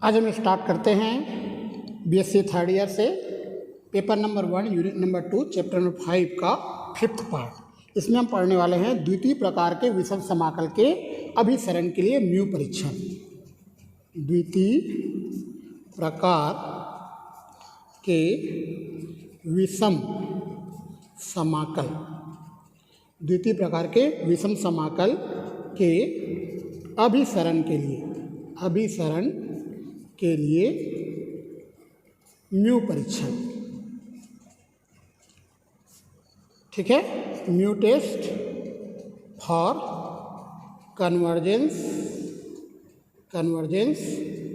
आज हम स्टार्ट करते हैं बीएससी थर्ड ईयर से paper number 1 unit number 2 chapter number 5 का 5th पार्ट। इसमें हम पढ़ने वाले हैं द्वितीय प्रकार के विषम समाकल के अभिसरण के लिए म्यू परीक्षण। द्वितीय प्रकार के विषम समाकल, द्वितीय प्रकार के विषम समाकल के अभिसरण के लिए म्यू परीक्षण। ठीक है, mu test for convergence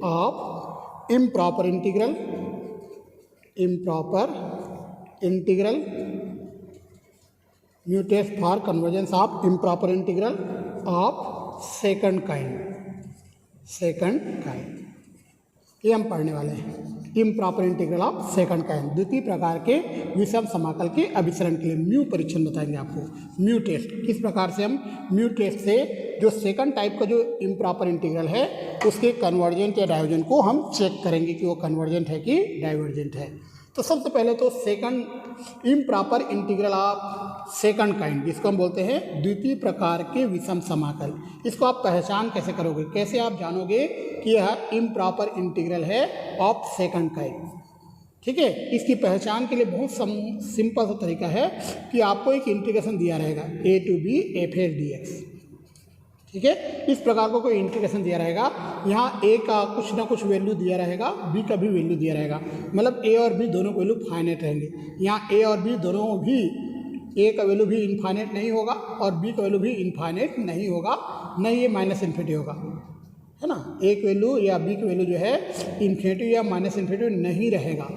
of improper integral mu test for convergence of improper integral of second kind. ये हम पढ़ने वाले हैं। Improper integral of second kind, द्वितीय प्रकार के विषम समाकल के अभिसरण के लिए म्यू परीक्षण बताएंगे आपको। म्यू टेस्ट, किस प्रकार से हम म्यू टेस्ट से जो सेकंड टाइप का जो इम्प्रॉपर इंटीग्रल है उसके कन्वर्जेंट या डाइवर्जेंट को हम चेक करेंगे कि वो कन्वर्जेंट है कि डाइवर्जेंट है। तो सबसे पहले तो second improper integral of second kind, जिसको हम बोलते हैं द्वितीय प्रकार के विषम समाकल, इसको आप पहचान कैसे करोगे, कैसे आप जानोगे कि यह इम्प्रॉपर इंटीग्रल है ऑफ सेकंड काइंड। ठीक है, इसकी पहचान के लिए बहुत सिंपल सा तरीका है कि आपको एक इंटीग्रेशन दिया रहेगा a to b f(x) dx। ठीक है, इस प्रकार को कोई इंटीग्रेशन दिया रहेगा, यहाँ a का कुछ ना कुछ वैल्यू दिया रहेगा, b का भी वैल्यू दिया रहेगा, मतलब a और b दोनों वैल्यू फाइनाइट रहेंगे। यहाँ a और b दोनों भी, a का वैल्यू भी इनफाइनाइट नहीं होगा और b का वैल्यू भी इनफाइनाइट नहीं होगा, नहीं ये माइनस इन्फिनिटी होगा, है ना। एक वैल्यू या b की वैल्यू जो है इन्फिनिटी या माइनस इन्फिनिटी नहीं रहेगा,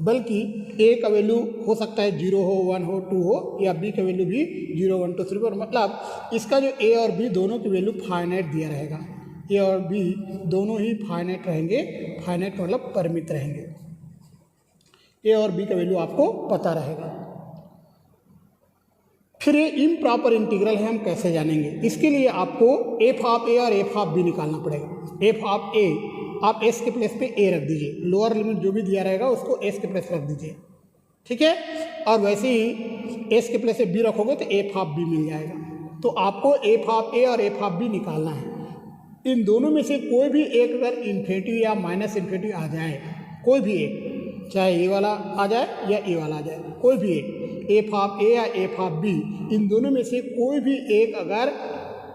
बल्कि a का वैल्यू हो सकता है 0 हो, 1 हो, 2 हो, या b का वैल्यू भी 0, 1, 2, 3 हो। मतलब इसका जो a और b दोनों की वैल्यू फाइनाइट दिया रहेगा, a और b दोनों ही फाइनाइट रहेंगे, फाइनाइट मतलब परिमित रहेंगे। a और b का वैल्यू आपको पता रहेगा। फिर ये इम्प्रॉपर इंटीग्रल है, हम कैसे जानेंगे? इसके लिए आपको f ऑफ a और f ऑफ b निकालना पड़ेगा। f ऑफ a आप s के प्लेस पे a रख दीजिए, लोअर लिमिट जो भी दिया रहेगा उसको s के प्लेस रख दीजिए। ठीक है, और वैसे ही s के प्लेस पे b रखोगे तो f ऑफ b मिल जाएगा। तो आपको f ऑफ a और f ऑफ b निकालना है। इन दोनों में से कोई भी एक अगर इन्फिनिटी या माइनस इन्फिनिटी आ जाए, कोई भी एक, चाहे ये वाला आ जाए या ये वाला आ जाए, कोई भी एक, f ऑफ a या f ऑफ b, इन दोनों में से कोई भी एक अगर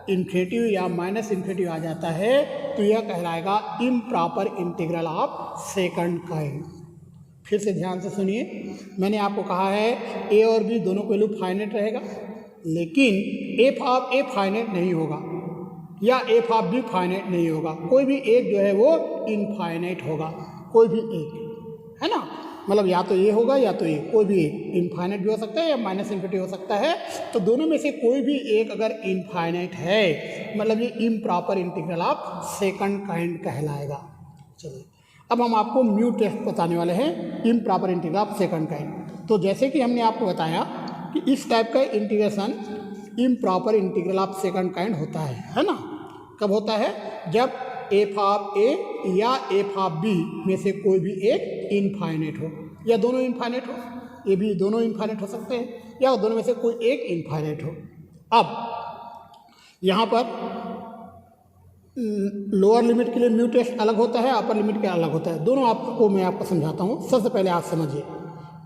इन्फिनिटी या माइनस इन्फिनिटी आ जाता है तो यह कहलाएगा improper integral of second kind. फिर से ध्यान से सुनिए, मैंने आपको कहा है a और b दोनों को वैल्यू फाइनाइट रहेगा, लेकिन f ऑफ a फाइनाइट नहीं होगा या f ऑफ b फाइनाइट नहीं होगा, कोई भी एक जो है वो इनफाइनाइट होगा, कोई भी एक, है ना। मतलब या तो ये होगा या तो ये, कोई भी एक इनफाइनाइट भी हो सकता है या माइनस इन्फिनिटी हो सकता है। तो दोनों में से कोई भी एक अगर इनफाइनाइट है, मतलब ये improper integral of second kind कहलाएगा। चलिए, अब हम आपको म्यू टेस्ट बताने वाले हैं improper integral of second kind. तो जैसे कि हमने आपको बताया कि इस टाइप का integration improper integral of second kind होता है ना। कब होता है? जब f ऑफ a या f ऑफ b में से कोई भी एक इनफाइनाइट हो, या दोनों इनफाइनाइट हो, ये भी दोनों इनफाइनाइट हो सकते हैं, या दोनों में से कोई एक इनफाइनाइट हो। अब यहाँ पर लोअर लिमिट के लिए म्यू टेस्ट अलग होता है, अपर लिमिट के अलग होता है, दोनों आपको मैं आपको समझाता हूँ। सबसे पहले आप समझिए,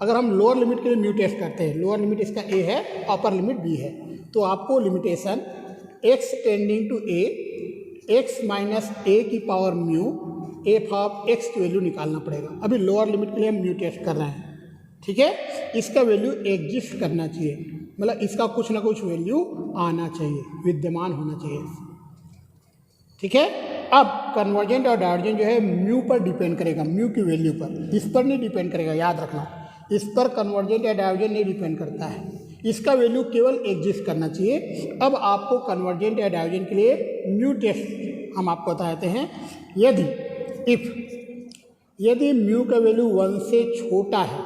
अगर हम लोअर लिमिट के लिए म्यू टेस्ट करते हैं, लोअर लिमिट इसका a है, अपर लिमिट b है, तो आपको limitation x tending to a x minus a की power mu f of x की वैल्यू निकालना पड़ेगा। अभी लोअर लिमिट के लिए हम म्यू टेस्ट कर रहे हैं, ठीक है। इसका वैल्यू एग्जिस्ट करना चाहिए, मतलब इसका कुछ ना कुछ वैल्यू आना चाहिए, विद्यमान होना चाहिए। ठीक है, अब कन्वर्जेंट और डाइवर्जेंट जो है म्यू पर डिपेंड करेगा, म्यू की वैल्यू पर, इस पर नहीं डिपेंड करेगा, याद रखना। इस पर कन्वर्जेंट या डाइवर्जेंट नहीं डिपेंड करता है, इसका वैल्यू केवल एग्जिस्ट करना चाहिए। अब आपको कन्वर्जेंट या डाइवर्जेंट के लिए म्यू टेस्ट हम आपको बताते हैं। यदि म्यू का वैल्यू 1 से छोटा है,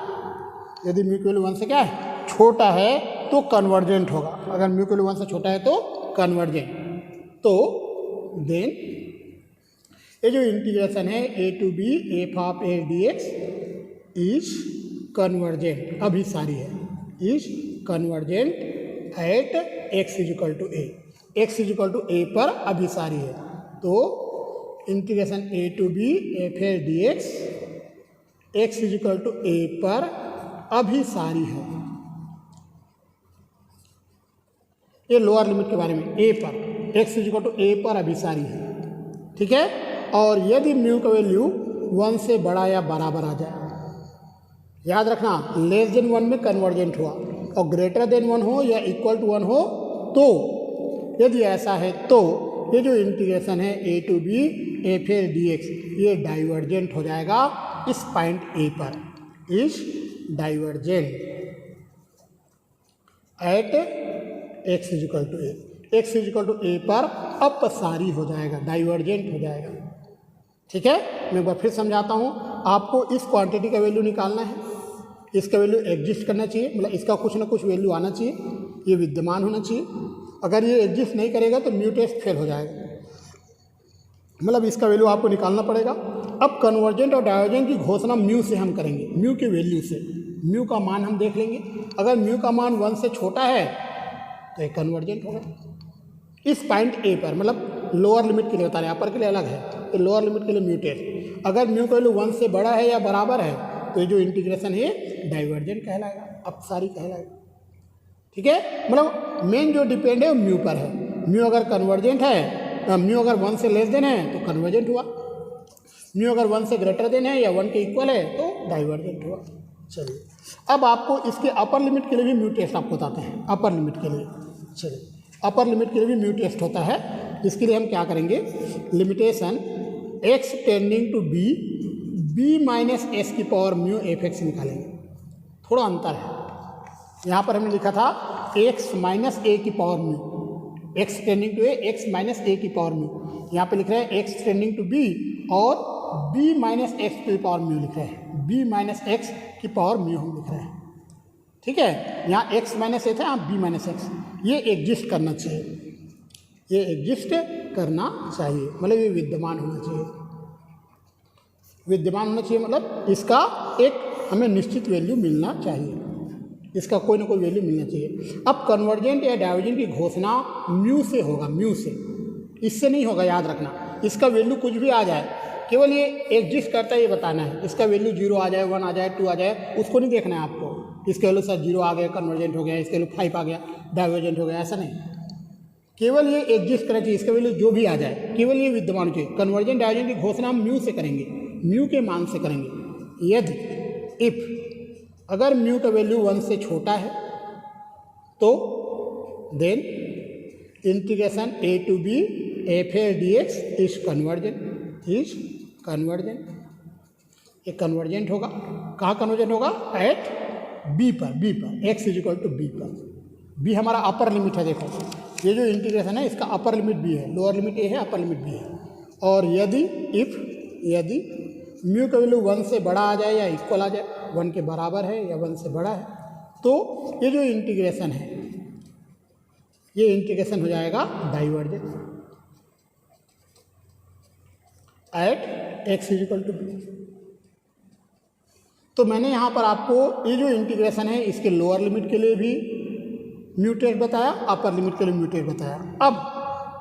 यदि म्यू का वैल्यू 1 से क्या है? छोटा है, तो कन्वर्जेंट होगा। अगर म्यू का वैल्यू 1 से छोटा है तो कन्वर्जेंट। तो देन ये जो इंटीग्रेशन है A to B F of A D x is convergent, अभिसारी है, is convergent at x is equal to A, x is equal to A पर अभिसारी है। तो integration A to B F A D x is equal to A पर अभिसारी है। ये लोअर लिमिट के बारे में, ए पर, x is equal to A पर अभिसारी है, ठीक है। और यदि म्यू का वैल्यू 1 से बड़ा या बराबर आ जाए, याद रखना लेस देन 1 में कन्वर्जेंट हुआ और ग्रेटर देन 1 हो या इक्वल टू 1 हो, तो यदि ऐसा है तो ये जो इंटीग्रेशन है A to B F L D x ये डाइवर्जेंट हो जाएगा इस पॉइंट ए पर, is divergent at x is equal to A, x is equal to A पर अपसारी हो जाएगा, डाइवर्जेंट हो जाएगा, ठीक है। मैं एक बार फिर समझाता हूँ, आपको इस क्वांटिटी का वैल्यू निकालना है, इसका वैल्यू एग्जिस्ट करना चाहिए, मतलब इसका कुछ ना कुछ वैल्यू आना चाहिए, ये विद्यमान होना चाहिए। अगर ये एग्जिस्ट नहीं करेगा तो म्यू टेस्ट फेल हो जाएगा, मतलब इसका वैल्यू आपको निकालना पड़ेगा। अब कन्वर्जेंट और डाइवर्जेंट की घोषणा म्यू से हम करेंगे, म्यू के वैल्यू से, म्यू का मान हम देख लेंगे। अगर म्यू का मान 1 से छोटा है तो ये कन्वर्जेंट होगा इस पॉइंट ए पर, मतलब लोअर लिमिट के लिए बता रहे हैं, अपर के लिए अलग है, तो लोअर लिमिट के लिए म्यू टेस्ट। अगर म्यू का वैल्यू 1 से बड़ा है या बराबर है तो ये जो इंटीग्रेशन है डाइवर्जेंट कहलाएगा, अपसारी कहलाएगा, ठीक है। मतलब मेन जो डिपेंड है वो म्यू पर है। म्यू अगर कन्वर्जेंट है, म्यू अगर 1 से लेस देन है तो कन्वर्जेंट हुआ, म्यू अगर 1 से ग्रेटर देन है या 1 के इक्वल है तो डाइवर्जेंट हुआ। चलिए अब आपको इसके अपर लिमिट के लिए भी म्यू टेस्ट आपको बताते हैं, अपर लिमिट के लिए। चलिए अपर लिमिट के लिए भी म्यू टेस्ट होता है, इसके लिए हम क्या करेंगे, limitation x tending to b b minus S की पावर म्यू एफ एक्स निकालेंगे। थोड़ा अंतर है, यहाँ पर हमने लिखा था x माइनस ए की power mu, x tending to A x minus A की पावर म्यू, यहाँ पे लिख रहे हैं x टेंडिंग टू b और b माइनस एक्स की पावर म्यू लिख रहे हैं, b माइनस एक्स की पावर म्यू हम लिख रहे हैं, ठीक है। यहाँ x माइनस ए था, यहाँ b माइनस एक्स, ये एग्जिस्ट करना चाहिए, ये एग्जिस्ट करना चाहिए, मतलब ये विद्यमान होना चाहिए, विद्यमान होना चाहिए, मतलब इसका एक हमें निश्चित वैल्यू मिलना चाहिए, इसका कोई ना कोई वैल्यू मिलना चाहिए। अब कन्वर्जेंट या डाइवर्जेंट की घोषणा म्यू से होगा, म्यू से, इससे नहीं होगा, याद रखना। इसका वैल्यू कुछ भी आ जाए, केवल ये एग्जिस्ट करता है ये बताना है, इसका वैल्यू 0 आ जाए, 1 आ जाए, 2 आ जाए, उसको नहीं देखना है आपको। इसके वैल्यू सर 0 आ गया कन्वर्जेंट हो गया, इसके वैल्यू 5 आ गया डाइवर्जेंट हो गया, ऐसा नहीं, केवल ये एग्जिस्ट करना चाहिए, इसका वैल्यू जो भी आ जाए केवल ये विद्यमान चाहिए। कन्वर्जेंट डाइवर्जेंट की घोषणा हम म्यू से करेंगे, म्यू के मान से करेंगे। यदि इफ अगर म्यू का वैल्यू 1 से छोटा है तो then integration A to B F A D x is convergent, is convergent, ये कन्वर्जेंट होगा। कहाँ कन्वर्जेंट होगा, एट बी पर, बी पर, x is equal to b पर, बी हमारा अपर लिमिट है। देखो ये जो इंटीग्रेशन है इसका अपर लिमिट बी है, लोअर लिमिट ए है, अपर लिमिट बी है। और यदि यदि म्यू का वैल्यू 1 से बड़ा आ जाए या इक्वल आ जाए, 1 के बराबर है या 1 से बड़ा है, तो ये जो इंटीग्रेशन है ये इंटीग्रेशन हो जाएगा divergent at x is equal to b. तो मैंने यहाँ पर आपको ये जो इंटीग्रेशन है इसके लोअर लिमिट के लिए भी म्यू टेस्ट बताया, अपर लिमिट के लिए म्यू टेस्ट बताया। अब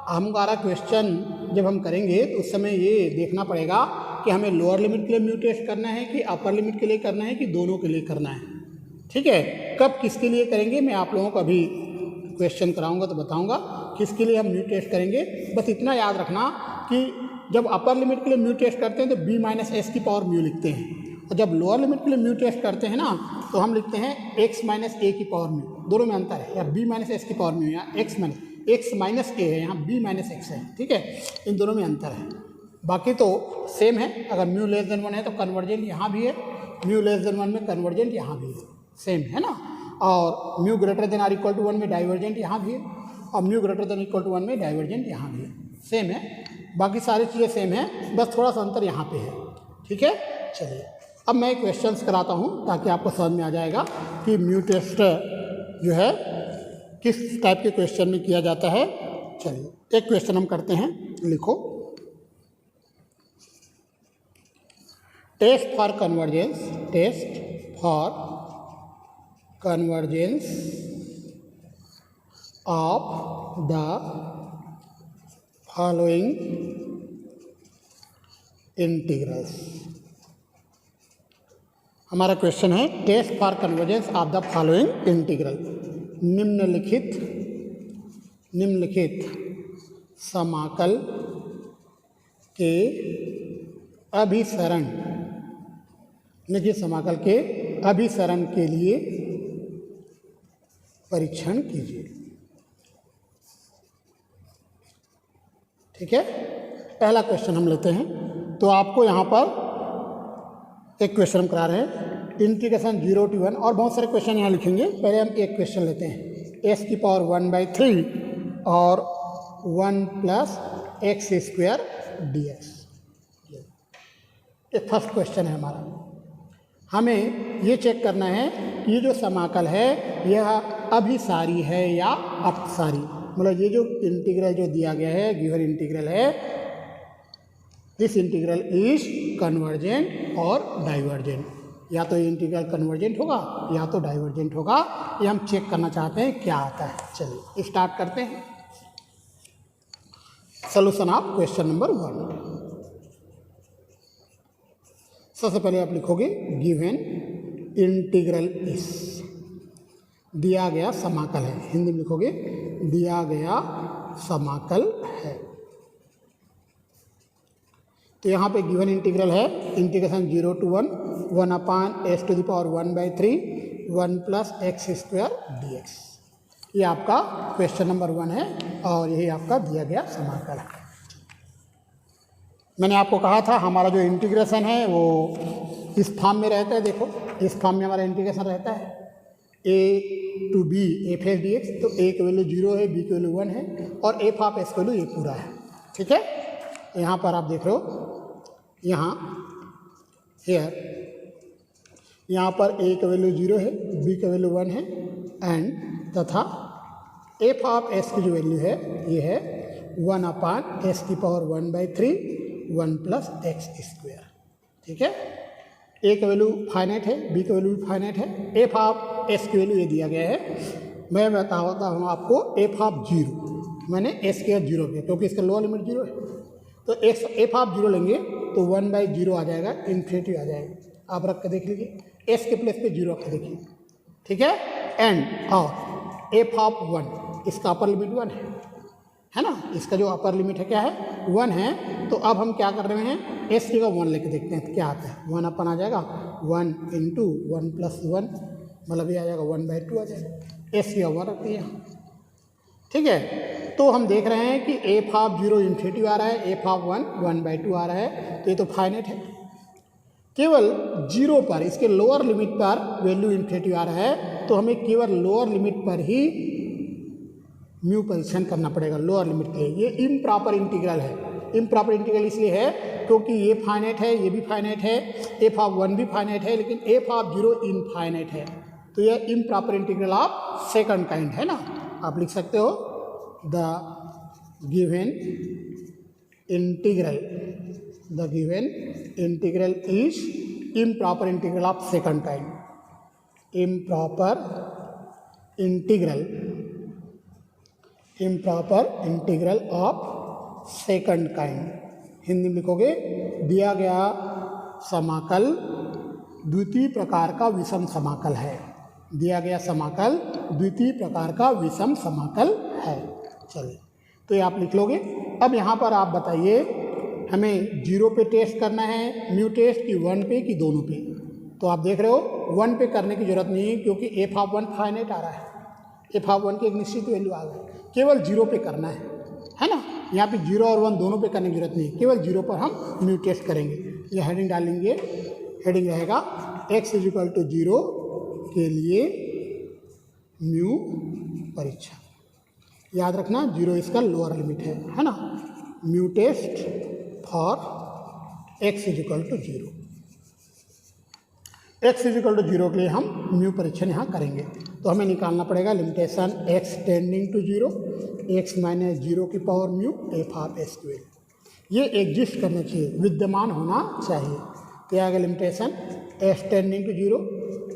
हमारा क्वेश्चन जब हम करेंगे तो उस समय ये देखना पड़ेगा कि हमें लोअर लिमिट के लिए म्यू टेस्ट करना है कि अपर लिमिट के लिए करना है कि दोनों के लिए करना है, ठीक है। कब किसके लिए करेंगे मैं आप लोगों को अभी क्वेश्चन कराऊंगा तो बताऊंगा किसके लिए हम म्यू टेस्ट करेंगे। बस इतना याद रखना कि जब अपर लिमिट के लिए म्यू टेस्ट करते हैं तो b माइनस एस की पावर म्यू लिखते हैं, और जब लोअर लिमिट के लिए म्यू टेस्ट करते हैं ना तो हम लिखते हैं x माइनस ए की पावर म्यू। दोनों में अंतर है, या b माइनस एस की पावर म्यू, या x माइनस ए है, यहाँ b माइनस एक्स है, ठीक है। इन दोनों में अंतर है, बाकी तो सेम है। अगर म्यू लेस देन 1 है तो कन्वर्जेंट यहाँ भी है, म्यू लेस देन 1 में कन्वर्जेंट यहाँ भी है, सेम है ना। और mu greater than or equal to 1 में डाइवर्जेंट यहाँ भी है, और mu greater than equal to 1 में डाइवर्जेंट यहाँ भी है, सेम है। बाकी सारी चीज़ें सेम है, बस थोड़ा सा अंतर यहाँ पे है, ठीक है। चलिए अब मैं क्वेश्चंस कराता हूँ ताकि आपको समझ में आ जाएगा कि म्यू टेस्ट जो है किस टाइप के क्वेश्चन में किया जाता है। चलिए एक क्वेश्चन हम करते हैं, लिखो। Test for convergence of the following integrals. हमारा क्वेश्चन है test for convergence of the following integral. निम्नलिखित समाकल के अभिसरण के लिए परीक्षण कीजिए। ठीक है, पहला क्वेश्चन हम लेते हैं। तो आपको यहाँ पर एक क्वेश्चन हम करा रहे हैं इंटीग्रेशन 0 to 1, और बहुत सारे क्वेश्चन यहाँ लिखेंगे। पहले हम एक क्वेश्चन लेते हैं s⁻⁴ और 1 + x² dx। ये फर्स्ट क्वेश्चन है हमारा। हमें ये चेक करना है कि ये जो समाकल है यह अभिसारी है या अपसारी। मतलब ये जो इंटीग्रल जो दिया गया है, गिवन इंटीग्रल है, दिस इंटीग्रल इज कन्वर्जेंट और डाइवर्जेंट। या तो ये इंटीग्रल कन्वर्जेंट होगा या तो डाइवर्जेंट होगा। ये हम चेक करना चाहते हैं क्या आता है। चलिए स्टार्ट करते हैं। Solution of question number 1। सबसे पहले आप लिखोगे गिवन इंटीग्रल इज, दिया गया समाकल है। हिंदी में लिखोगे दिया गया समाकल है। तो यहाँ पे गिवन इंटीग्रल है integration 0 to 1, 1/s⁻⁴ 1 + x² dx। ये आपका क्वेश्चन नंबर 1 है और यही आपका दिया गया समाकल है। मैंने आपको कहा था हमारा जो इंटीग्रेशन है वो इस फॉर्म में रहता है। देखो इस फॉर्म में हमारा इंटीग्रेशन रहता है a to b f(s) dx। तो a की वैल्यू 0 है, b की वैल्यू 1 है और f(s) की वैल्यू ये पूरा है। ठीक है, यहाँ पर आप देख रहे हो, यहाँ पर a की वैल्यू 0 है, b की वैल्यू 1 है एंड तथा f(s) की जो वैल्यू है ये है 1/s⁻⁴ 1 + x²। ठीक है, a की वैल्यू फाइनाइट है, b की वैल्यू भी फाइनाइट है, f(s) की वैल्यू ये दिया गया है। मैं बताता हूँ आपको f(0), मैंने s के 0 पे, क्योंकि इसका लोअर लिमिट 0 है। तो f(0) लेंगे तो 1/0 आ जाएगा, इन्फिनिटी आ जाएगा। आप रख के देख लीजिए, s के प्लेस पे 0 रख के देखिए। ठीक है, एंड और f(1), इसका अपर लिमिट 1 है ना, इसका जो अपर लिमिट है क्या है 1 है। तो अब हम क्या कर रहे हैं, s की जगह 1 लेके देखते हैं तो क्या आता है। 1 आ जाएगा 1 × 1 + 1, मतलब ये आ जाएगा 1/2 आ जाएगा। s की 1 रखते हैं। ठीक है, तो हम देख रहे हैं कि f(0) इन्फिनिटी आ रहा है, f(1) 1/2 आ रहा है। तो ये तो फाइनाइट है। केवल 0 पर, इसके लोअर लिमिट पर वैल्यू इन्फिनिटी आ रहा है, तो हमें केवल लोअर लिमिट पर ही म्यू परीक्षण करना पड़ेगा। लोअर लिमिट के लिए ये इम्प्रॉपर इंटीग्रल है। इम्प्रॉपर इंटीग्रल इसलिए है क्योंकि ये फाइनाइट है, ये भी फाइनाइट है, f(1) भी फाइनाइट है, लेकिन f(0) इनफाइनाइट है। तो यह improper integral of second kind है ना। आप लिख सकते हो the given integral is improper integral of second kind. Improper integral of second kind. Hindi में लिखोगे दिया गया समाकल द्वितीय प्रकार का विषम समाकल है। दिया गया समाकल द्वितीय प्रकार का विषम समाकल है। चलिए, तो ये आप लिख लोगे। अब यहाँ पर आप बताइए हमें 0 पे टेस्ट करना है, म्यू टेस्ट कि 1 पे कि दोनों पे। तो आप देख रहे हो 1 पे करने की जरूरत नहीं है क्योंकि f(1) फाइनाइट आ रहा है, f(1) की एक निश्चित वैल्यू आ गई। केवल 0 पे करना है ना। यहाँ पे 0 और 1 दोनों पे करने की जरूरत नहीं है, केवल 0 पर हम म्यू टेस्ट करेंगे। ये हेडिंग डालेंगे, हेडिंग रहेगा x = 0 के लिए म्यू परीक्षण। याद रखना 0 इसका लोअर लिमिट है ना। Mu test for x = 0। x = 0 के लिए हम म्यू परीक्षण यहाँ करेंगे। तो हमें निकालना पड़ेगा limitation x tending to 0, x - 0 की पावर म्यू f(s)²। ये एग्जिस्ट करना चाहिए, विद्यमान होना चाहिए। तो आएगा limitation s tending to zero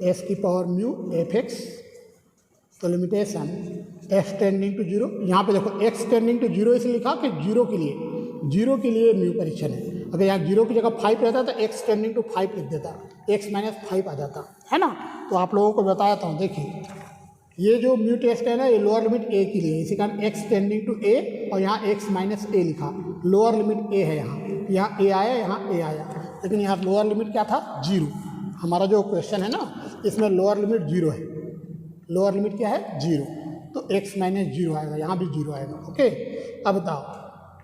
S की पावर म्यू एफ एक्स। तो limitation x tending to zero, यहाँ पे देखो एक्स टेंडिंग टू जीरो इसलिए लिखा कि जीरो के लिए म्यू परीक्षण है। अगर यहाँ जीरो की जगह 5 रहता तो एक्स टेंडिंग टू 5 लिख देता, एक्स माइनस 5 आ जाता है ना। तो आप लोगों को बताता हूँ, देखिए ये जो म्यू टेस्ट है ना, ये लोअर लिमिट ए के लिए, इसी कारण एक्स टेंडिंग टू ए और यहाँ एक्स माइनस ए लिखा, लोअर लिमिट ए है, यहाँ ए आया, यहाँ ए आया, लेकिन यहाँ लोअर लिमिट क्या था, जीरो। हमारा जो क्वेश्चन है ना, इसमें लोअर लिमिट जीरो है, लोअर लिमिट क्या है, जीरो, तो एक्स माइनस जीरो आएगा, यहाँ भी जीरो आएगा। ओके, अब बताओ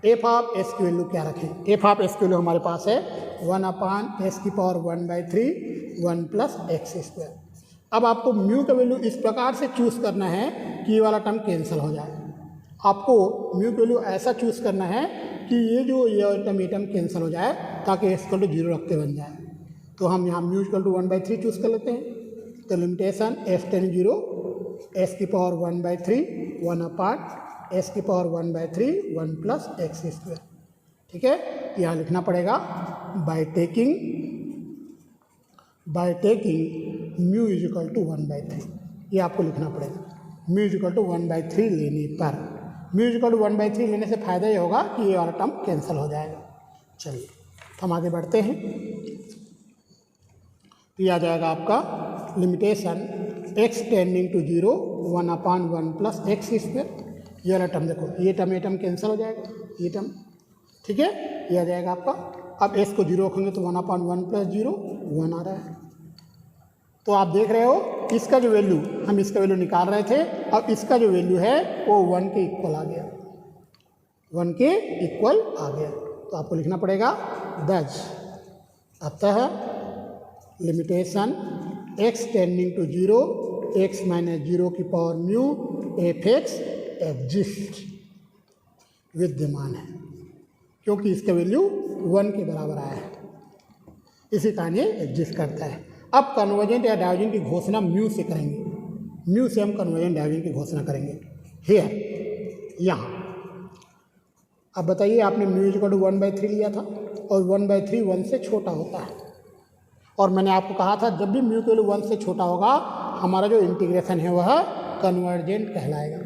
एफ ऑफ एस की वैल्यू क्या रखें। एफ ऑफ एस की वैल्यू हमारे पास है 1/s की पावर 1/3 1 प्लस एक्स स्क्वायर। अब आपको म्यू का वैल्यू इस प्रकार से चूज़ करना है कि ये वाला टर्म कैंसिल हो जाए। आपको म्यू का वैल्यू ऐसा चूज़ करना है कि ये टर्म कैंसिल हो जाए, ताकि एस इक्वल टू जीरो रखते बन जाए। तो हम यहाँ म्यू इक्वल टू 1/3 चूज़ कर लेते हैं। तो limitation s tending zero S की पावर 1/3 1/s की पावर 1/3 1 प्लस एक्स स्क्वायर। ठीक है, यहाँ लिखना पड़ेगा by taking mu is equal to 1/3, ये आपको लिखना पड़ेगा। म्यू इज इक्वल टू 1/3 लेने पर, म्यू इज इक्वल टू 1/3 लेने से फ़ायदा ये होगा कि ये वाला टर्म कैंसिल हो जाएगा। चलिए हम आगे बढ़ते हैं। ये आ जाएगा आपका limitation x tending to zero 1/1 plus x square. ये वाला टर्म देखो, ये टर्म कैंसिल हो जाएगा, ये टर्म, ठीक है, ये आ जाएगा आपका। अब एस को जीरो रखेंगे तो 1/1 प्लस जीरो 1 आ रहा है। तो आप देख रहे हो इसका जो वैल्यू, हम इसका वैल्यू निकाल रहे थे, अब इसका जो वैल्यू है वो 1 के इक्वल आ गया, 1 के इक्वल आ गया। तो आपको लिखना पड़ेगा दस, अतः limitation x tending to zero x minus zero की power mu F x exist, विद्यमान है, क्योंकि इसका वैल्यू 1 के बराबर आया है, इसी कारण ये एग्जिस्ट करता है। अब कन्वर्जेंट या डाइवर्जेंट की घोषणा म्यू से करेंगे, म्यू से हम कन्वर्जेंट डाइवर्जेंट की घोषणा करेंगे। हियर, यहाँ अब बताइए, आपने म्यू इक्वल टू 1/3 लिया था और 1/3 1 से छोटा होता है, और मैंने आपको कहा था जब भी म्यू की वैल्यू 1 से छोटा होगा, हमारा जो इंटीग्रेशन है वह कन्वर्जेंट कहलाएगा।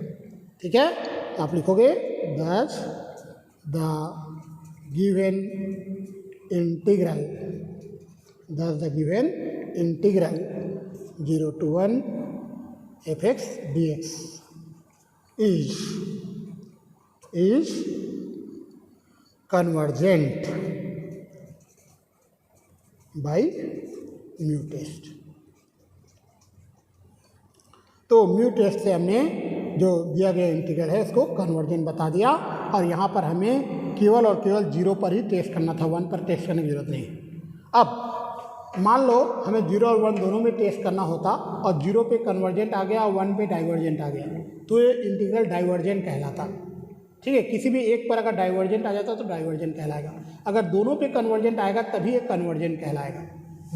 ठीक है, तो आप लिखोगे दस the given integral, thus the given integral 0 to 1 fx dx is convergent by mu test. तो म्यू टेस्ट से हमने जो दिया गया इंटीग्रल है उसको कन्वर्जेंट बता दिया, और यहाँ पर हमें केवल और केवल 0 पर ही टेस्ट करना था, 1 पर टेस्ट करने की जरूरत नहीं। अब मान लो हमें 0 और 1 दोनों में टेस्ट करना होता, और 0 पे कन्वर्जेंट आ गया और 1 पे डाइवर्जेंट आ गया, तो ये इंटीग्रल डाइवर्जेंट कहलाता। ठीक है, किसी भी एक पर अगर डाइवर्जेंट आ जाता तो डाइवर्जेंट कहलाएगा, अगर दोनों पे कन्वर्जेंट आएगा तभी ये कन्वर्जेंट कहलाएगा,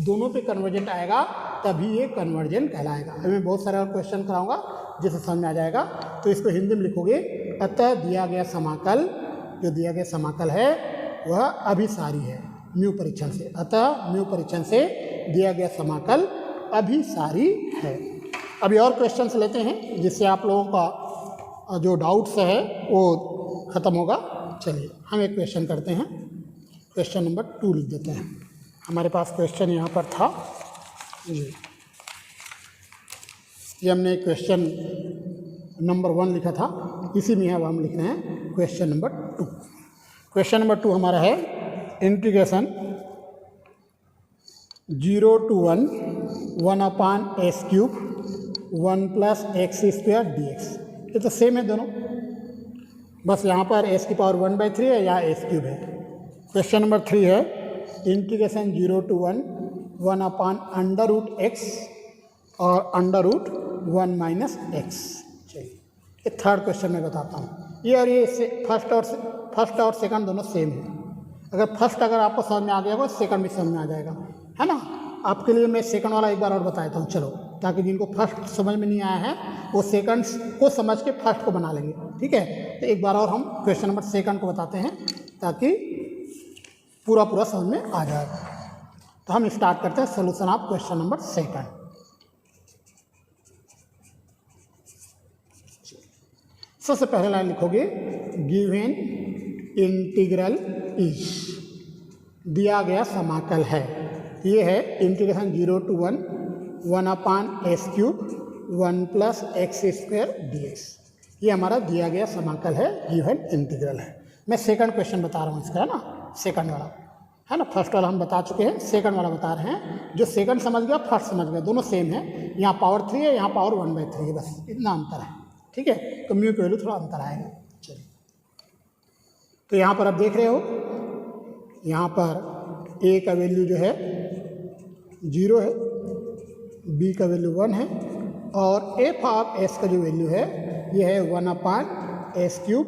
दोनों पे कन्वर्जेंट आएगा तभी ये कन्वर्जेंट कहलाएगा। हमें बहुत सारा क्वेश्चन कराऊंगा जिससे समझ में आ जाएगा। तो इसको हिंदी में लिखोगे, अतः दिया गया समाकल, जो दिया गया समाकल है वह अभिसारी है म्यू परीक्षण से, अतः म्यू परीक्षण से दिया गया समाकल अभिसारी है। अभी और क्वेश्चंस लेते हैं जिससे आप लोगों का जो डाउट्स है वो ख़त्म होगा। चलिए हम एक क्वेश्चन करते हैं, क्वेश्चन नंबर 2 लिख देते हैं। हमारे पास क्वेश्चन यहाँ पर था जी, ये हमने क्वेश्चन नंबर 1 लिखा था, इसी में अब हम लिख रहे हैं क्वेश्चन नंबर 2। क्वेश्चन नंबर 2 हमारा है integration 0 to 1 1/s³ 1 plus x square dx। ये तो सेम है दोनों, बस यहाँ पर s की पावर 1/3 है, यहाँ s³ है। क्वेश्चन नंबर 3 है इंटीग्रेशन 0 to 1 1/√x और √1 माइनस एक्स। चलिए ये थर्ड क्वेश्चन मैं बताता हूँ। ये और ये फर्स्ट और सेकंड दोनों सेम है। अगर फर्स्ट अगर आपको समझ में आ गया होगा, सेकंड भी समझ में आ जाएगा, है ना। आपके लिए मैं सेकंड वाला एक बार और बता देता हूँ, चलो, ताकि जिनको फर्स्ट समझ में नहीं आया है वो सेकंड को समझ के फर्स्ट को बना लेंगे। ठीक है, तो एक बार और हम क्वेश्चन नंबर सेकंड को बताते हैं ताकि पूरा समझ में आ जाएगा। तो हम स्टार्ट करते हैं सोल्यूशन ऑफ क्वेश्चन नंबर 2। सबसे पहले लाइन लिखोगे गिवन इंटीग्रल इज, दिया गया समाकल है, ये है integration 0 to 1 upon S cube 1 plus x square D, ये हमारा दिया गया समाकल है, गिवन इंटीग्रल है। मैं सेकंड क्वेश्चन बता रहा हूँ इसका, है ना, सेकंड वाला है ना, फर्स्ट वाला हम बता चुके हैं, सेकंड वाला बता रहे हैं। जो सेकंड समझ गया फर्स्ट समझ गया, दोनों सेम है, यहाँ पावर 3 है, यहाँ पावर 1/3 है, बस इतना अंतर है, ठीक है। तो म्यू की वैल्यू थोड़ा अंतर आएगा। चलिए, तो यहाँ पर आप देख रहे हो, यहाँ पर ए का वैल्यू जो है 0 है, बी का वैल्यू 1 है, और एफ ऑफ एस का जो वैल्यू है ये है 1 upon S cube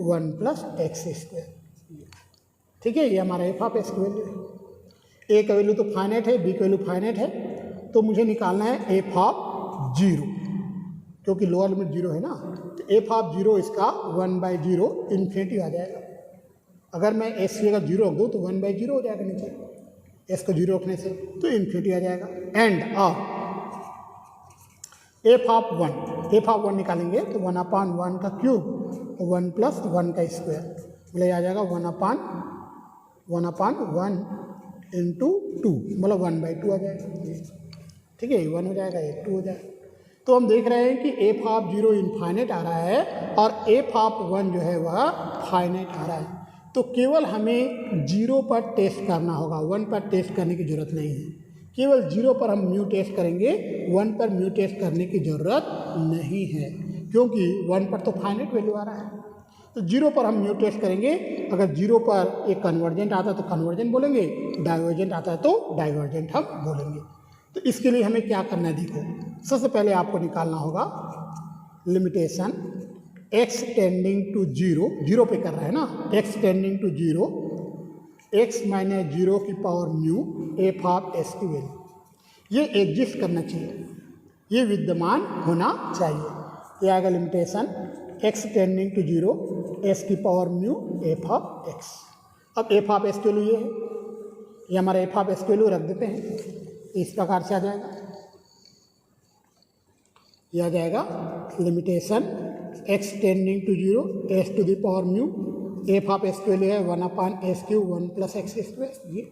1 plus x square, ठीक है। ये हमारा एफ ऑफ एस की वैल्यू है। ए का वैल्यू तो फाइनाइट है, बी का वैल्यू फाइनाइट है, तो मुझे निकालना है एफ ऑफ 0, क्योंकि लोअर लिमिट 0 है ना, तो एफ ऑफ 0 इसका 1/0 इन्फिनिटी आ जाएगा। अगर मैं एस की अगर 0 रख दूँ तो 1/0 हो जाएगा नीचे, एस को 0 रखने से तो इन्फिनिटी आ जाएगा। End of F of 1, F of 1 निकालेंगे तो 1 अपान 1 का क्यूब 1 प्लस 1 का स्क्वायर, बोले आ जाएगा 1 अपान 1 इंटू 2, मतलब 1/2 आ जाएगा, ठीक है। 1 हो जाएगा, 2 हो जाएगा। तो हम देख रहे हैं कि एफ ऑफ 0 इनफाइनाइट आ रहा है और एफ ऑफ 1 जो है वह फाइनाइट आ रहा है। तो केवल हमें 0 पर टेस्ट करना होगा, 1 पर टेस्ट करने की ज़रूरत नहीं है। केवल 0 पर हम म्यू टेस्ट करेंगे, 1 पर म्यू टेस्ट करने की ज़रूरत नहीं है, क्योंकि 1 पर तो फाइनाइट वैल्यू आ रहा है। तो 0 पर हम म्यू टेस्ट करेंगे। अगर 0 पर एक कन्वर्जेंट आता है तो कन्वर्जेंट बोलेंगे, डाइवर्जेंट आता है तो डाइवर्जेंट हम बोलेंगे। तो इसके लिए हमें क्या करना है, देखो, सबसे पहले आपको निकालना होगा लिमिटेशन x टेंडिंग टू 0, 0 पे कर रहा है ना, x tending to 0, x minus 0 की power mu F of S की वैल्यू, ये एग्जिस्ट करना चाहिए, ये विद्यमान होना चाहिए। ये आएगा limitation x tending to 0, s की power mu F of x। अब एफ ऑफ एस की वैल्यू ये है, ये हमारा एफ ऑफ एस की वैल्यू रख देते हैं, इस प्रकार से आ जाएगा, ये आ जाएगा limitation x tending to 0, s to the power mu F of S की वैल्यू है 1 upon S cube 1 plus x square. ये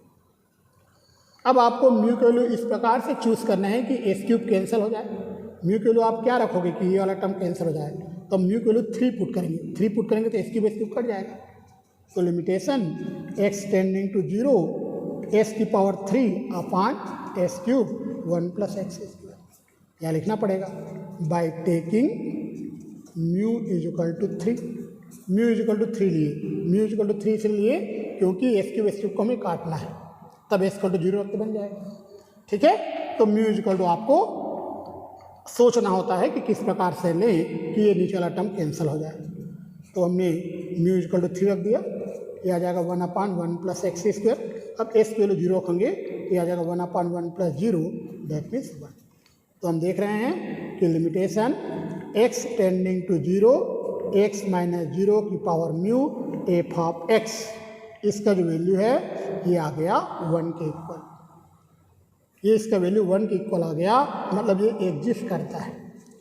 अब आपको म्यू की वैल्यू इस प्रकार से चूज़ करना है कि एस क्यूब कैंसिल हो जाए। म्यू की वैल्यू आप क्या रखोगे कि ये वाला टर्म कैंसिल हो जाए, तो म्यू की वैल्यू 3 पुट करेंगे, 3 पुट करेंगे तो एस क्यूब कट जाएगा। तो limitation x tending to 0, s की power 3 upon S cube 1 plus x square, यहाँ लिखना पड़ेगा by taking mu is equal to 3, mu is equal to 3 लिए, म्यू इज इक्वल टू 3 इसलिए क्योंकि एस क्यूब को हमें काटना है, तब एस इक्वल टू 0 रख के बन जाएगा, ठीक है। तो म्यू इज इक्वल टू आपको सोचना होता है कि किस प्रकार से लें कि ये नीचे वाला टर्म कैंसिल हो जाए। तो हमने म्यू इज इक्वल टू 3 रख दिया, ये आ जाएगा 1 अपान 1 प्लस एक्स स्क्वायर। अब एस की वैल्यू 0 रखेंगे तो ये आ जाएगा 1 अपान 1 प्लस 0, दैट मीन्स 1। तो हम देख रहे हैं कि limitation x tending to 0, x minus 0 की power mu F of x, इसका जो वैल्यू है ये आ गया 1 के इक्वल, ये इसका वैल्यू 1 के इक्वल आ गया, मतलब ये एग्जिस्ट करता है।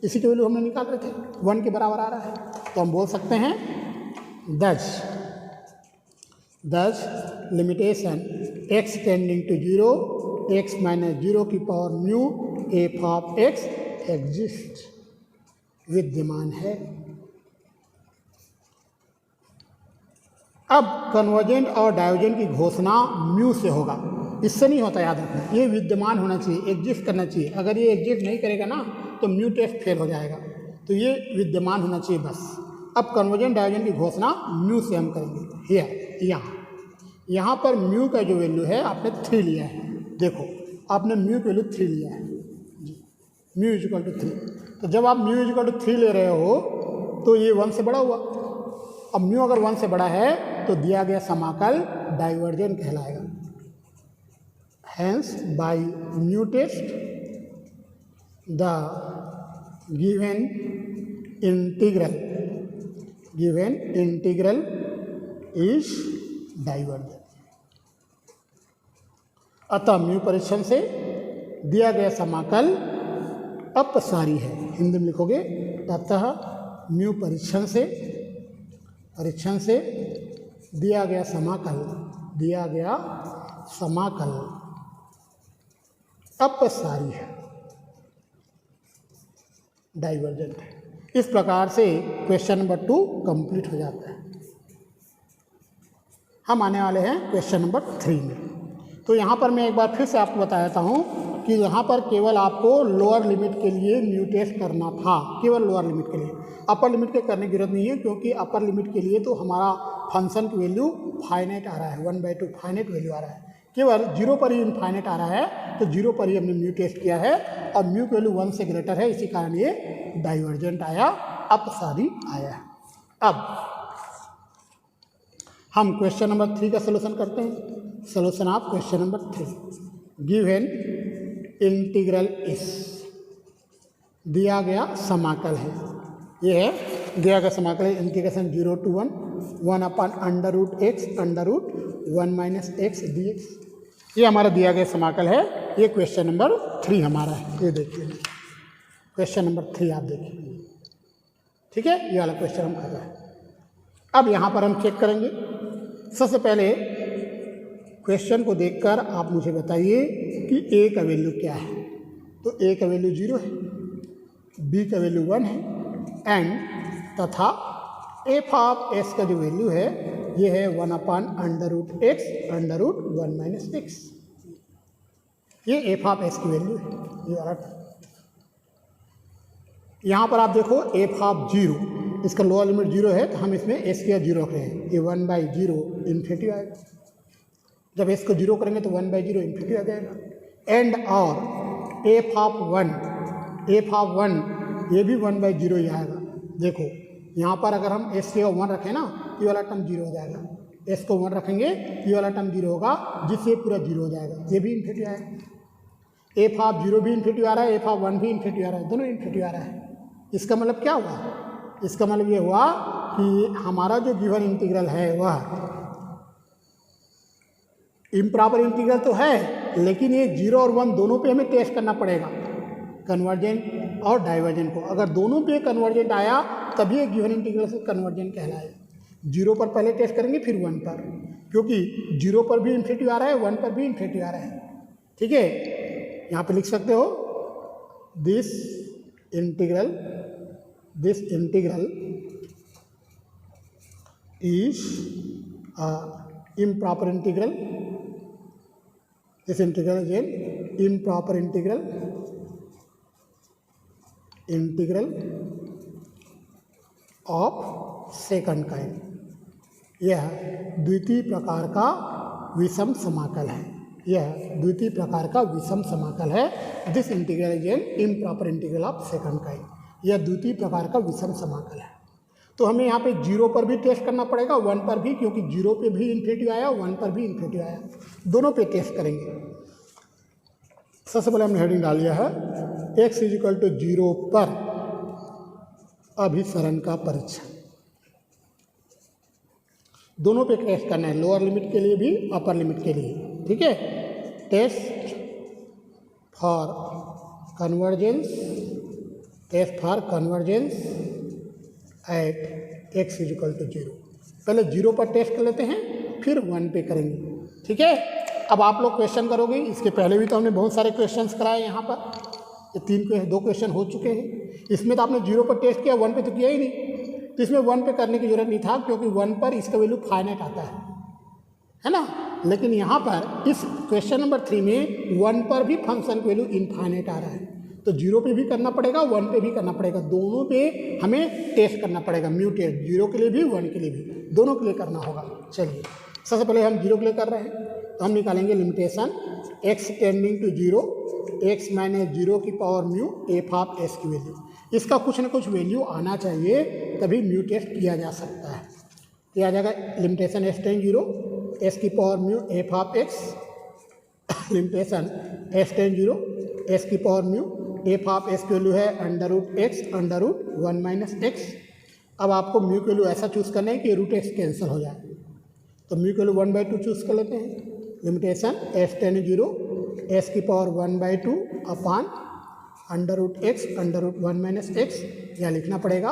इसी की वैल्यू हमने निकाल रहे थे, 1 के बराबर आ रहा है, तो हम बोल सकते हैं दस limitation x tending to 0, x minus 0 की power mu F of x exist, विद्यमान है। अब कन्वर्जेंट और डाइवर्जेंट की घोषणा म्यू से होगा, इससे नहीं होता, याद रखना, ये विद्यमान होना चाहिए, एग्जिस्ट करना चाहिए। अगर ये एग्जिस्ट नहीं करेगा ना तो म्यू टेस्ट फेल हो जाएगा, तो ये विद्यमान होना चाहिए बस। अब कन्वर्जेंट डाइवर्जेंट की घोषणा म्यू से हम करेंगे। यहाँ पर म्यू का जो वैल्यू है आपने 3 लिया है, देखो आपने म्यू की वैल्यू 3 लिया है जी, म्यू इज इक्वल टू 3। तो जब आप म्यू इज इक्वल टू 3 ले रहे हो तो ये 1 से बड़ा हुआ। अब म्यू अगर 1 से बड़ा है तो दिया गया समाकल डाइवर्जेंट कहलाएगा। Hence by mu test the given integral is divergent. अतः म्यू परीक्षण से दिया गया समाकल अपसारी है। हिंदी में लिखोगे, अतः म्यू परीक्षण से दिया गया समाकल अपसारी है, डाइवर्जेंट है। इस प्रकार से क्वेश्चन नंबर 2 कंप्लीट हो जाता है। हम आने वाले हैं क्वेश्चन नंबर 3 में। तो यहाँ पर मैं एक बार फिर से आपको बता देता हूँ कि यहाँ पर केवल आपको लोअर लिमिट के लिए म्यू टेस्ट करना था, केवल लोअर लिमिट के लिए। अपर लिमिट के करने की जरूरत नहीं है, क्योंकि अपर लिमिट के लिए तो हमारा फंक्शन की वैल्यू फाइनाइट आ रहा है, 1/2 फाइनाइट वैल्यू आ रहा है। केवल 0 पर ही इनफाइनाइट आ रहा है, तो 0 पर ही हमने म्यू टेस्ट किया है और म्यू की वैल्यू 1 से ग्रेटर है, इसी कारण ये डाइवर्जेंट आया, अपसारी आया है। अब हम क्वेश्चन नंबर 3 का सलूशन करते हैं। Solution of question number 3, given integral इस, दिया गया समाकल है, ये है दिया गया समाकल है integration 0 to 1 1/√x √1 - x dx। ये हमारा दिया गया समाकल है। ये क्वेश्चन नंबर 3 हमारा है। ये देखिए क्वेश्चन नंबर 3 आप देखिए, ठीक है, ये वाला क्वेश्चन हम कर रहे हैं। अब यहाँ पर हम चेक करेंगे। सबसे पहले क्वेश्चन को देखकर आप मुझे बताइए कि ए का वैल्यू क्या है। तो ए का वैल्यू 0 है, बी का वैल्यू 1 है, एंड तथा एफ ऑफ एस का जो वैल्यू है ये है 1/√x √1 - x। ये एफ ऑफ एस की वैल्यू है, ये वाला। यहाँ पर आप देखो एफ ऑफ 0, इसका लोअर लिमिट 0 है, तो हम इसमें एस का 0 रख रहे हैं। ये 1/0 इन्फिनिटी आएगा। जब एस को 0 करेंगे तो 1/0 इन्फिनिटी आ जाएगा। एंड और एफ ऑफ 1 ये भी 1/0 ही आएगा। देखो यहाँ पर अगर हम एस को 1 रखें ना, ये वाला टर्म 0 हो जाएगा। एस को 1 रखेंगे, ये वाला टर्म 0 होगा, जिससे पूरा 0 हो जाएगा। ये भी इन्फिनिटी आएगा। एफ ऑफ 0 भी इन्फिनिटी आ रहा है, एफ ऑफ 1 भी इन्फिनिटी आ रहा है, दोनों इन्फिनिटी आ रहा है। इसका मतलब क्या हुआ? इसका मतलब ये हुआ कि हमारा जो गिवन इंटीग्रल है वह इम्प्रॉपर इंटीग्रल तो है, लेकिन ये 0 और 1 दोनों पे हमें टेस्ट करना पड़ेगा, कन्वर्जेंट और डाइवर्जेंट को। अगर दोनों पे कन्वर्जेंट आया तभी ये गिवन इंटीग्रल से कन्वर्जेंट कहलाएगा। 0 पर पहले टेस्ट करेंगे, फिर 1 पर, क्योंकि 0 पर भी इन्फिनिटी आ रहा है, 1 पर भी इन्फिनिटी आ रहा है। ठीक है, यहाँ पे लिख सकते हो this integral is improper integral, this integral is an improper integral of second kind। यह द्वितीय प्रकार का विषम समाकल है, यह द्वितीय प्रकार का विषम समाकल है। This integral is an improper integral of second kind, यह द्वितीय प्रकार का विषम समाकल है। तो हमें यहाँ पे 0 पर भी टेस्ट करना पड़ेगा, 1 पर भी, क्योंकि 0 पे भी इन्फिनिटी आया, 1 पर भी इन्फिनिटी आया, दोनों पे टेस्ट करेंगे। सबसे पहले हमने हेडिंग डाल लिया है x = 0 पर अभिसरण का परीक्षण। दोनों पे टेस्ट करना है, लोअर लिमिट के लिए भी, अपर लिमिट के लिए। ठीक है, test for convergence at x = 0। पहले 0 पर टेस्ट कर लेते हैं, फिर 1 पे करेंगे। ठीक है, अब आप लोग क्वेश्चन करोगे। इसके पहले भी तो हमने बहुत सारे क्वेश्चंस कराए यहाँ पर, ये 2 क्वेश्चन हो चुके हैं। इसमें तो आपने 0 पर टेस्ट किया, 1 पे तो किया ही नहीं, तो इसमें 1 पे करने की जरूरत नहीं था, क्योंकि 1 पर इसका वैल्यू फाइनाइट आता है ना। लेकिन यहाँ पर इस क्वेश्चन नंबर 3 में 1 पर भी फंक्शन की वैल्यू इनफाइनाइट आ रहा है, तो 0 पे भी करना पड़ेगा, 1 पे भी करना पड़ेगा, दोनों पे हमें टेस्ट करना पड़ेगा। म्यू टेस्ट 0 के लिए भी, 1 के लिए भी, दोनों के लिए करना होगा। चलिए, सबसे पहले हम 0 के लिए कर रहे हैं, तो हम निकालेंगे limitation x tending to 0 x - 0 की power mu F of S की वैल्यू। इसका कुछ ना कुछ वैल्यू आना चाहिए, तभी म्यू टेस्ट किया जा सकता है। यह आ जाएगा लिमिटेशन x टेंड 0 एस की power mu F of x, limitation x tend 0 S की power mu F of S की वैल्यू है √x √1 - x। अब आपको म्यू की वैल्यू ऐसा चूज़ करना है कि √x कैंसिल हो जाए, तो म्यू की वैल्यू 1/2 चूज़ कर लेते हैं। Limitation S tend zero S की power 1/2 upon under root x under root 1 minus x यहाँ लिखना पड़ेगा।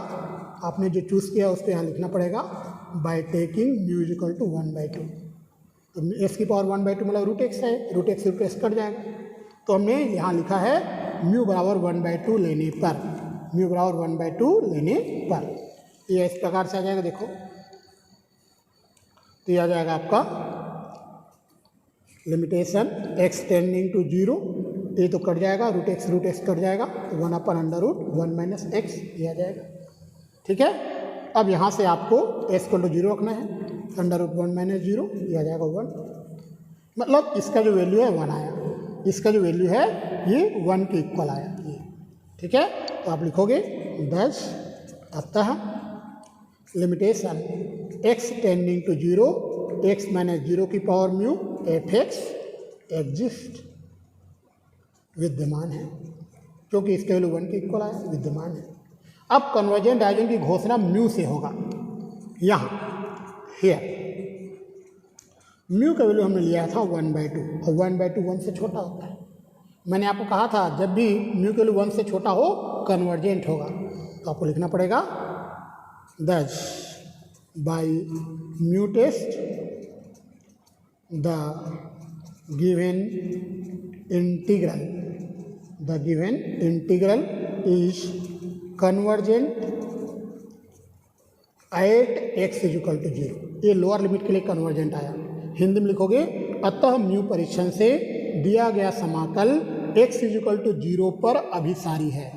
आपने जो चूज़ किया उसको यहाँ लिखना पड़ेगा by taking mu is equal to 1/2। तो एस की पावर 1/2 मतलब रूट एक्स है, रूट एक्स कट जाएगा। तो हमने यहाँ लिखा है म्यू बराबर 1/2 लेने पर, म्यू बराबर 1/2 लेने पर ये इस प्रकार से आ जाएगा। देखो तो ये आ जाएगा आपका limitation x tending to zero, ये तो कट जाएगा, रूट एक्स कट जाएगा, तो 1 अपन अंडर रूट 1 माइनस एक्स ये आ जाएगा। ठीक है, अब यहाँ से आपको एक्स को 0 रखना है, अंडर रूट 1 माइनस 0 ये आ जाएगा 1, मतलब इसका जो वैल्यू है 1 आया, इसका जो वैल्यू है ये 1 के इक्वल आया ये। ठीक है, तो आप लिखोगे 10 अतः limitation x tending to zero x minus 0 की power mu F x exist विद्यमान है, क्योंकि इसके वैल्यू 1 के इक्वल आया, विद्यमान है। अब कन्वर्जेंट डायवर्जेंट की घोषणा म्यू से होगा। यहाँ हियर म्यू का वैल्यू हमने लिया था 1/2 और 1/2 1 से छोटा होता है। मैंने आपको कहा था जब भी म्यू का वैल्यू 1 से छोटा हो कन्वर्जेंट होगा, तो आपको लिखना पड़ेगा 10 by mu test the given integral is convergent at x is equal to 0। ये लोअर लिमिट के लिए कन्वर्जेंट आया। हिंदी में लिखोगे अतः म्यू परीक्षण से दिया गया समाकल एक्स इज इक्वल टू 0 पर अभिसारी है।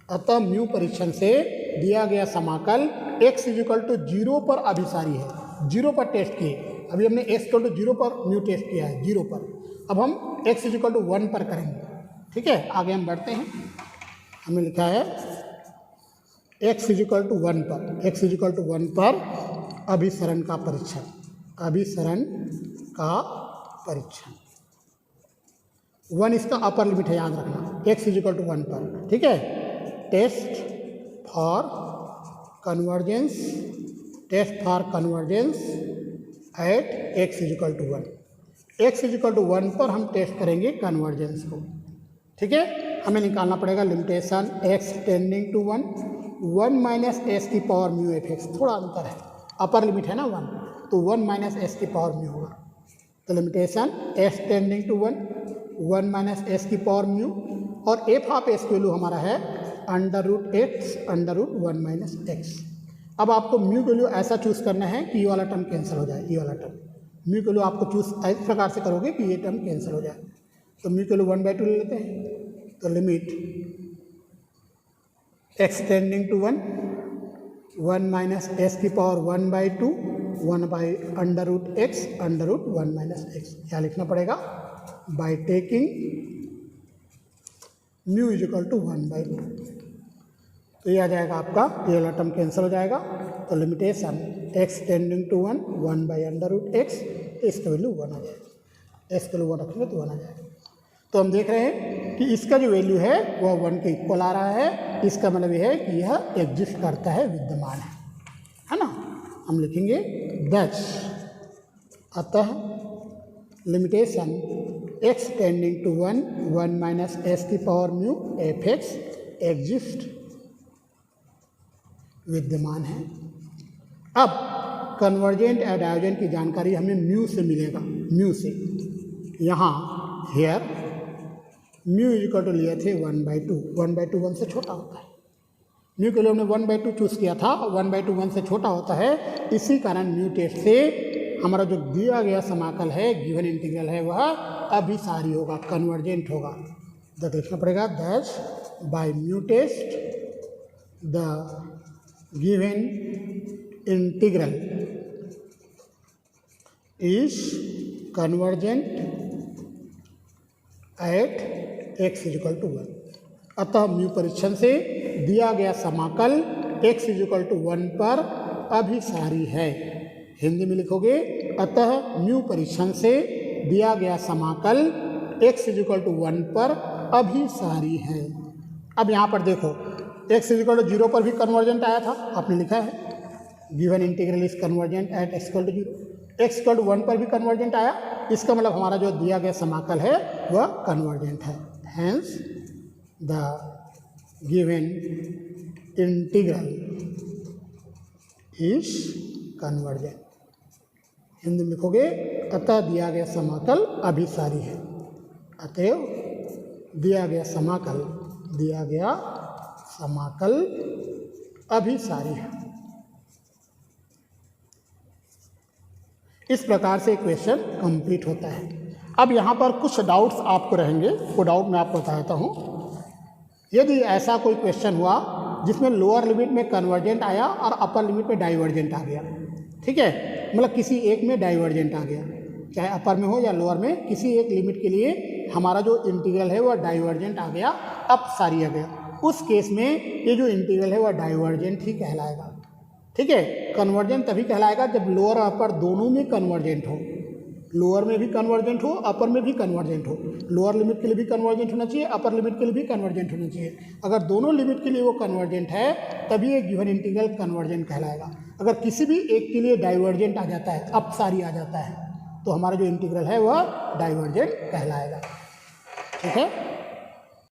अतः म्यू परीक्षण से दिया गया समाकल एक्स इज इक्वल टू 0 पर अभिसारी है। 0 पर टेस्ट किए, अभी हमने एक्स इक्वल टू 0 पर म्यू टेस्ट किया है 0 पर, अब हम एक्स इज इक्वल टू 1 पर करेंगे। ठीक है, आगे हम बढ़ते हैं। हमने लिखा है एक्स इज इक्वल टू 1 पर, एक्स इज इक्वल टू 1 पर अभिसरण का परीक्षण, अभिसरण का परीक्षण 1 इसका अपर लिमिट है, याद रखना एक्स इज इक्वल टू 1 पर। ठीक है, test for convergence at x is equal to 1, x is equal to 1 पर हम टेस्ट करेंगे कन्वर्जेंस को। ठीक है, हमें निकालना पड़ेगा limitation x tending to 1 minus S की पावर म्यू एफ एक्स, थोड़ा अंतर है, अपर लिमिट है ना 1, तो 1 माइनस एस की पावर म्यू होगा। तो limitation s tending to 1 minus S की पावर म्यू, और एफ ऑफ एस की वैल्यू हमारा है under root x under root 1 minus x. अब आपको म्यू की वैल्यू ऐसा चूज़ करना है कि ये वाला टर्म कैंसिल हो जाए, ये वाला टर्म म्यू की वैल्यू आपको चूज़ इस प्रकार से करोगे कि ये टर्म कैंसिल हो जाए। तो म्यू की वैल्यू 1/2 ले लेते हैं, तो limit x tending to 1 minus S की power 1/2 1 by under root x under root 1 minus x, यहाँ लिखना पड़ेगा by taking mu is equal to 1/2। तो ये आ जाएगा आपका, ये वाला टर्म कैंसिल हो जाएगा। तो limitation x tending to 1 by under root x, इसका वैल्यू 1 आ जाएगा, एक्स का वैल्यू 1 रखेंगे तो 1 आ जाएगा। तो हम देख रहे हैं कि इसका जो वैल्यू है वह 1 के इक्वल आ रहा है, इसका मतलब ये है कि यह एग्जिस्ट करता है, विद्यमान है ना। हम लिखेंगे 10 अतः limitation x tending to 1 minus S की power mu F x exist विद्यमान है। अब कन्वर्जेंट या डायवर्जेंट की जानकारी हमें म्यू से मिलेगा, म्यू से। यहाँ here mu is equal to लिए थे 1/2, 1/2 1 से छोटा होता है। म्यू के लिए हमने 1/2 चूज़ किया था, 1/2 1 से छोटा होता है, इसी कारण म्यू टेस्ट से हमारा जो दिया गया समाकल है, गिवन इंटीग्रल है, वह अभिसारी होगा, कन्वर्जेंट होगा। तो देखना पड़ेगा 10 by mu test the given integral is convergent at x is equal to 1। अतः म्यू परीक्षण से दिया गया समाकल एक्स इज इक्वल टू 1 पर अभिसारी है। हिंदी में लिखोगे अतः म्यू परीक्षण से दिया गया समाकल एक्स इज इक्वल टू 1 पर अभिसारी है। अब यहाँ पर देखो एक्स इज इक्वल टू 0 पर भी कन्वर्जेंट आया था, आपने लिखा है given integral is convergent at x equal to 0। x equal to 1 पर भी कन्वर्जेंट आया, इसका मतलब हमारा जो दिया गया समाकल है वह कन्वर्जेंट है। Hence the given integral is convergent. Hindi में लिखोगे अतः दिया गया समाकल अभिसारी है। अतएव दिया गया समाकल अभिसारी है। इस प्रकार से क्वेश्चन कंप्लीट होता है। अब यहाँ पर कुछ डाउट्स आपको रहेंगे, वो डाउट मैं आपको बताता हूँ। यदि ऐसा कोई क्वेश्चन हुआ जिसमें लोअर लिमिट में कन्वर्जेंट आया और अपर लिमिट में डाइवर्जेंट आ गया, ठीक है, मतलब किसी एक में डाइवर्जेंट आ गया, चाहे अपर में हो या लोअर में, किसी एक लिमिट के लिए हमारा जो इंटीग्रल है वह डाइवर्जेंट आ गया, अपसारी आ गया, उस केस में ये जो इंटीग्रल है वह डाइवर्जेंट ही कहलाएगा। ठीक है, कन्वर्जेंट तभी कहलाएगा जब लोअर और अपर दोनों में कन्वर्जेंट हो, लोअर में भी कन्वर्जेंट हो, अपर में भी कन्वर्जेंट हो। लोअर लिमिट के लिए भी कन्वर्जेंट होना चाहिए, अपर लिमिट के लिए भी कन्वर्जेंट होना चाहिए। अगर दोनों लिमिट के लिए वो कन्वर्जेंट है तभी ये गिवन इंटीग्रल कन्वर्जेंट कहलाएगा। अगर किसी भी एक के लिए डाइवर्जेंट आ जाता है, अपसारी आ जाता है, तो हमारा जो इंटीग्रल है वह डाइवर्जेंट कहलाएगा। ठीक है।